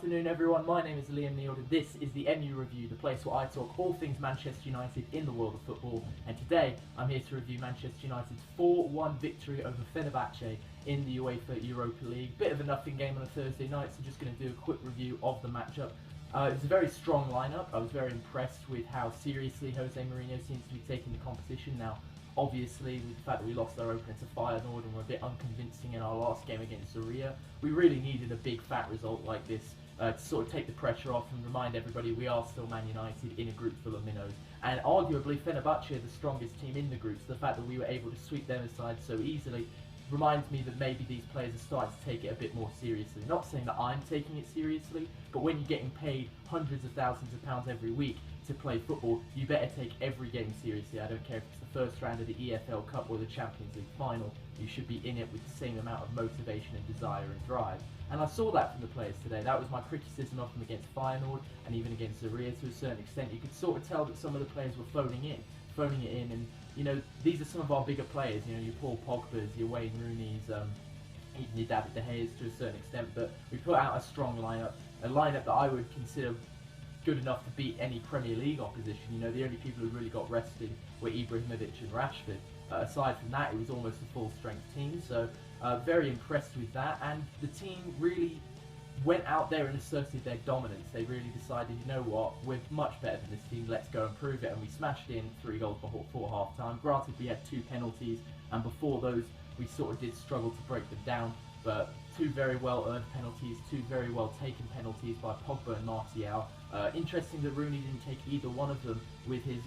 afternoon everyone, my name is Liam Neal and this is the MU Review, the place where I talk all things Manchester United in the world of football, and today I'm here to review Manchester United's 4-1 victory over Fenerbahce in the UEFA Europa League. Bit of a nothing game on a Thursday night, so just going to do a quick review of the matchup. It was a very strong lineup. I was very impressed with how seriously Jose Mourinho seems to be taking the competition now. Obviously, with the fact that we lost our opener to Feyenoord and were a bit unconvincing in our last game against Zorya, we really needed a big fat result like this to sort of take the pressure off and remind everybody we are still Man United in a group full of minnows. And arguably, Fenerbahce are the strongest team in the group, so the fact that we were able to sweep them aside so easily reminds me that maybe these players are starting to take it a bit more seriously. Not saying that I'm taking it seriously, but when you're getting paid hundreds of thousands of pounds every week to play football, you better take every game seriously. I don't care if it's the first round of the EFL Cup or the Champions League final, you should be in it with the same amount of motivation and desire and drive. And I saw that from the players today. That was my criticism of them against Feyenoord and even against Zorya to a certain extent. You could sort of tell that some of the players were phoning it in, and you know, these are some of our bigger players, you know, your Paul Pogba's, your Wayne Rooney's, even your David De Gea's to a certain extent, but we put out a strong lineup, a lineup that I would consider good enough to beat any Premier League opposition. You know, the only people who really got rested were Ibrahimovic and Rashford. Aside from that, it was almost a full-strength team, so very impressed with that, and the team really went out there and asserted their dominance. They really decided, you know what, we're much better than this team, let's go and prove it, and we smashed in 3 goals before half-time. Granted, we had 2 penalties, and before those, we sort of did struggle to break them down, but 2 very well-earned penalties, 2 very well-taken penalties by Pogba and Martial. Interesting that Rooney didn't take either one of them with his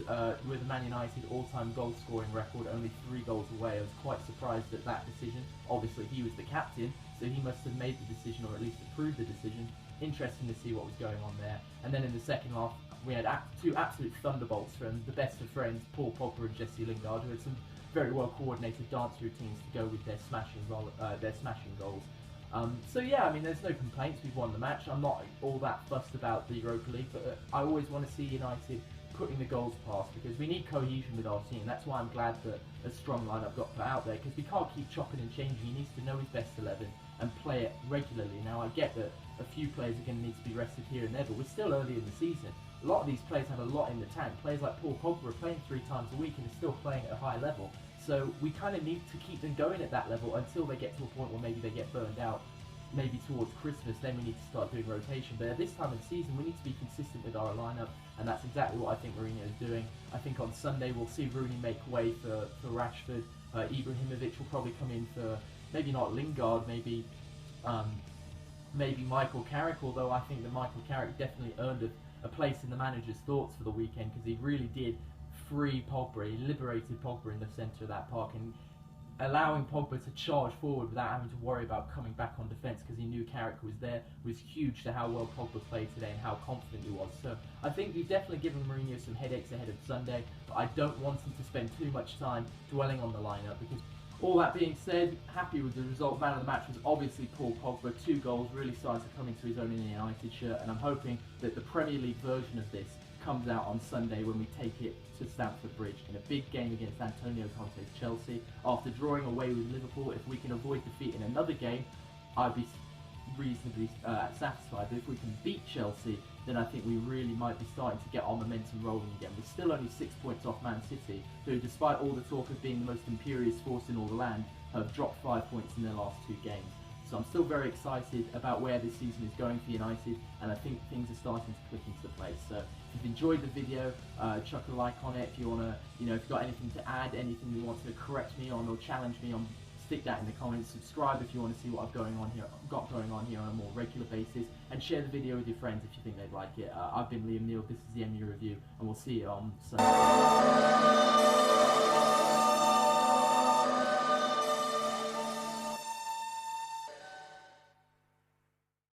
with the Man United all-time goal-scoring record, only 3 goals away. I was quite surprised at that decision. Obviously, he was the captain, so he must have made the decision, or at least approved the decision. Interesting to see what was going on there. And then in the second half, we had 2 absolute thunderbolts from the best of friends, Paul Pogba and Jesse Lingard, who had some very well-coordinated dance routines to go with their smashing goals. So yeah, I mean, there's no complaints. We've won the match. I'm not all that fussed about the Europa League, but I always want to see United putting the goals past, because we need cohesion with our team. That's why I'm glad that a strong lineup got put out there, because we can't keep chopping and changing. He needs to know his best 11 and play it regularly. Now, I get that a few players are going to need to be rested here and there, but we're still early in the season. A lot of these players have a lot in the tank. Players like Paul Pogba are playing 3 times a week and are still playing at a high level. So we kind of need to keep them going at that level until they get to a point where maybe they get burned out. Maybe towards Christmas, then we need to start doing rotation. But at this time of the season, we need to be consistent with our lineup, and that's exactly what I think Mourinho is doing. I think on Sunday we'll see Rooney make way for Rashford. Ibrahimovic will probably come in for maybe not Lingard, maybe Michael Carrick. Although I think that Michael Carrick definitely earned a place in the manager's thoughts for the weekend, because he really did free Pogba. He liberated Pogba in the centre of that park, and allowing Pogba to charge forward without having to worry about coming back on defence because he knew Carrick was there was huge to how well Pogba played today and how confident he was. So I think we've definitely given Mourinho some headaches ahead of Sunday, but I don't want him to spend too much time dwelling on the lineup, because all that being said, happy with the result. Man of the match was obviously Paul Pogba. 2 goals, really starting to come into his own in the United shirt, and I'm hoping that the Premier League version of this comes out on Sunday when we take it to Stamford Bridge in a big game against Antonio Conte's Chelsea. After drawing away with Liverpool, if we can avoid defeat in another game, I'd be reasonably satisfied. But if we can beat Chelsea, then I think we really might be starting to get our momentum rolling again. We're still only 6 points off Man City, who, despite all the talk of being the most imperious force in all the land, have dropped 5 points in their last 2 games. So I'm still very excited about where this season is going for United, and I think things are starting to click into place. So if you've enjoyed the video, chuck a like on it. If you want to, if you've got anything to add, anything you want to correct me on or challenge me on, stick that in the comments. Subscribe if you want to see what I've got going on here on a more regular basis, and share the video with your friends if you think they'd like it. I've been Liam Neal, this is the MU Review, and we'll see you on Sunday.